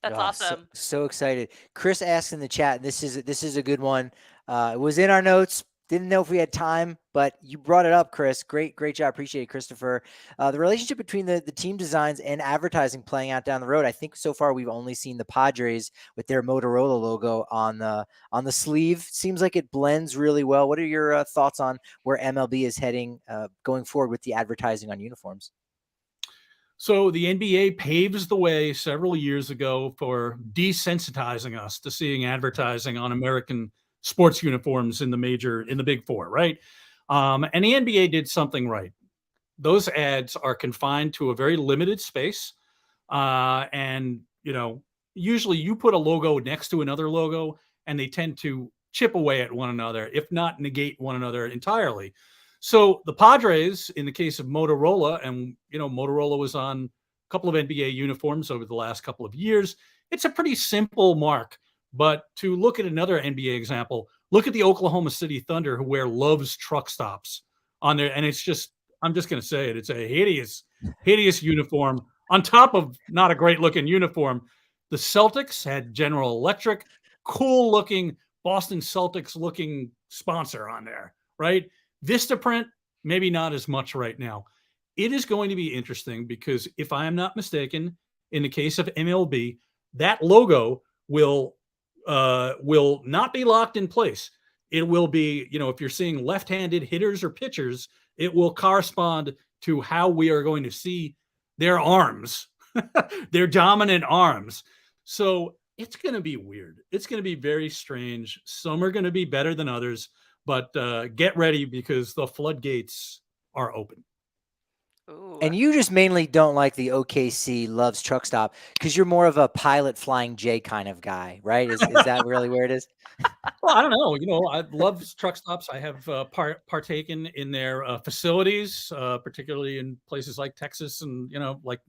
That's awesome. So excited. Chris asked in the chat, and this is a good one. It was in our notes. Didn't know if we had time, but you brought it up, Chris. Great job. Appreciate it, Christopher. The relationship between the team designs and advertising playing out down the road. I think so far we've only seen the Padres with their Motorola logo on the sleeve. Seems like it blends really well. What are your thoughts on where MLB is heading going forward with the advertising on uniforms? So the NBA paves the way several years ago for desensitizing us to seeing advertising on American sports uniforms in the big four, right? And the NBA did something right. Those ads are confined to a very limited space. And, usually you put a logo next to another logo and they tend to chip away at one another, if not negate one another entirely. So the Padres, in the case of Motorola, and Motorola was on a couple of NBA uniforms over the last couple of years. It's a pretty simple mark. But to look at another NBA example, look at the Oklahoma City Thunder, who wear Love's truck stops on there, and I'm just going to say it. It's a hideous uniform. On top of not a great looking uniform, the Celtics had General Electric, cool looking Boston Celtics looking sponsor on there, right? Vistaprint, maybe not as much right now. It is going to be interesting because if I am not mistaken, in the case of MLB, that logo will not be locked in place. It will be, if you're seeing left-handed hitters or pitchers, it will correspond to how we are going to see their arms, their dominant arms. So it's going to be weird. It's going to be very strange. Some are going to be better than others. But get ready because the floodgates are open. Ooh. And you just mainly don't like the OKC Love's truck stop because you're more of a Pilot Flying J kind of guy, right? Is that really where it is? Well, I don't know. I love truck stops. I have partaken in their facilities, particularly in places like Texas, and like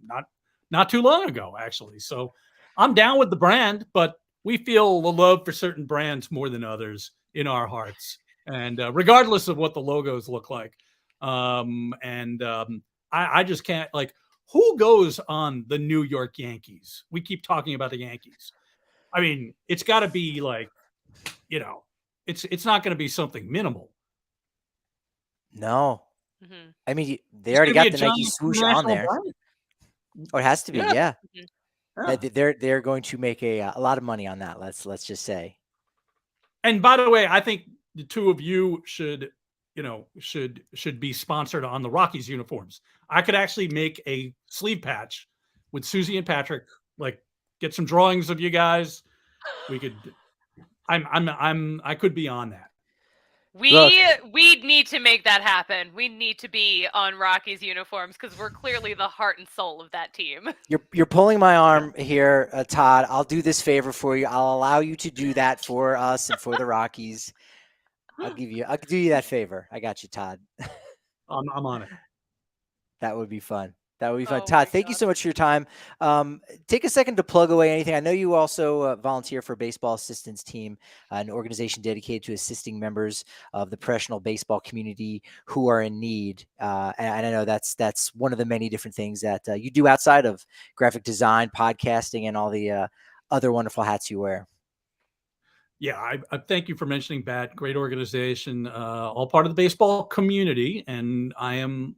not too long ago, actually. So I'm down with the brand, but we feel the love for certain brands more than others in our hearts. And regardless of what the logos look like. I just can't, who goes on the New York Yankees? We keep talking about the Yankees. I mean, it's got to be it's not going to be something minimal. No. Mm-hmm. I mean, they already got the Nike swoosh on there. Brand. Oh, it has to be, yeah. Mm-hmm. Yeah. They're going to make a lot of money on that. Let's just say. And by the way, I think the two of you should be sponsored on the Rockies uniforms. I could actually make a sleeve patch with Susie and Patrick, get some drawings of you guys. We could, I could be on that. We need to make that happen. We need to be on Rockies uniforms because we're clearly the heart and soul of that team. You're pulling my arm here, Todd. I'll do this favor for you. I'll allow you to do that for us and for the Rockies. I'll do you that favor. I got you, Todd. I'm on it. That would be fun. Todd, thank you so much for your time. Take a second to plug away anything. I know you also volunteer for Baseball Assistance Team, an organization dedicated to assisting members of the professional baseball community who are in need. And I know that's one of the many different things that you do outside of graphic design, podcasting, and all the other wonderful hats you wear. Yeah, I thank you for mentioning BAT. Great organization, all part of the baseball community. And I am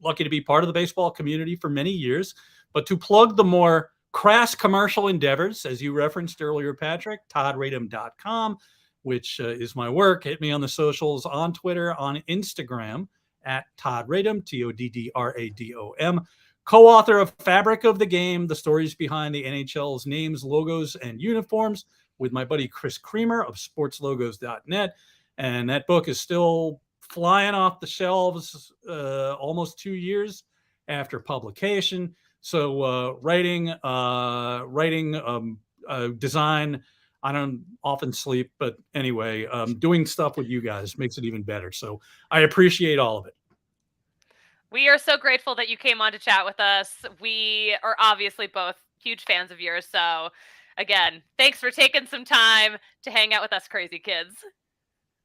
lucky to be part of the baseball community for many years. But to plug the more crass commercial endeavors, as you referenced earlier, Patrick, toddradom.com, which is my work. Hit me on the socials, on Twitter, on Instagram, at Todd Radom, TODDRADOM. Co-author of Fabric of the Game, the stories behind the NHL's names, logos, and uniforms, with my buddy Chris Creamer of sportslogos.net. And that book is still flying off the shelves almost 2 years after publication. So writing, design, I don't often sleep, but anyway, doing stuff with you guys makes it even better. So I appreciate all of it. We are so grateful that you came on to chat with us. We are obviously both huge fans of yours. So again, thanks for taking some time to hang out with us crazy kids.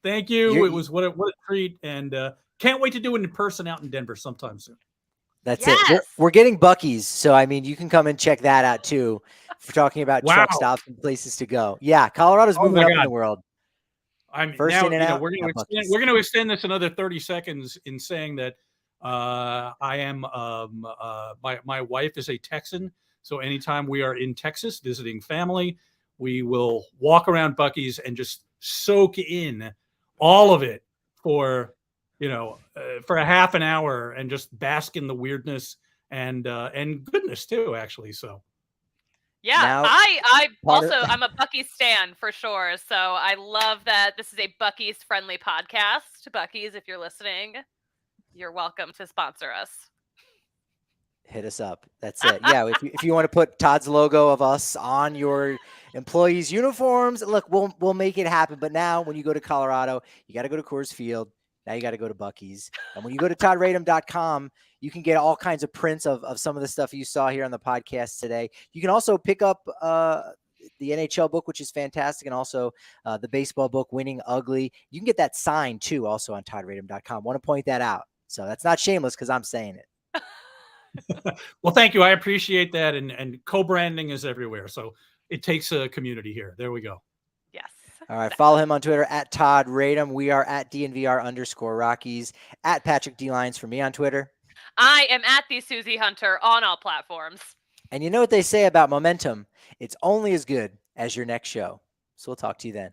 Thank you. It was what a treat. And can't wait to do it in person out in Denver sometime soon. That's it. We're getting Buc-ee's, so I mean, you can come and check that out too. If we're talking about truck stops and places to go, yeah, Colorado's moving up in the world. I'm first now, in and out. We're going to extend this another 30 seconds in saying that I am my wife is a Texan, so anytime we are in Texas visiting family, we will walk around Buc-ee's and just soak in all of it for for a half an hour and just bask in the weirdness and goodness too, actually. So yeah, now, I'm a Buc-ee's stan for sure. So I love that this is a Buc-ee's friendly podcast. Buc-ee's, if you're listening, you're welcome to sponsor us. Hit us up. That's it. Yeah, if you want to put Todd's logo of us on your employees' uniforms, look, we'll make it happen. But now when you go to Colorado, you got to go to Coors Field. Now you got to go to Buc-ee's. And when you go to toddradom.com, you can get all kinds of prints of some of the stuff you saw here on the podcast today. You can also pick up the NHL book, which is fantastic, and also the baseball book, Winning Ugly. You can get that signed, too, also on toddradom.com. Want to point that out. So that's not shameless because I'm saying it. Well, thank you. I appreciate that. And co-branding is everywhere. So it takes a community here. There we go. Yes. All right. Follow him on Twitter at Todd Radom. We are at DNVR_Rockies, at Patrick D. Lyons for me on Twitter. I am at the Suzie Hunter on all platforms. And you know what they say about momentum? It's only as good as your next show. So we'll talk to you then.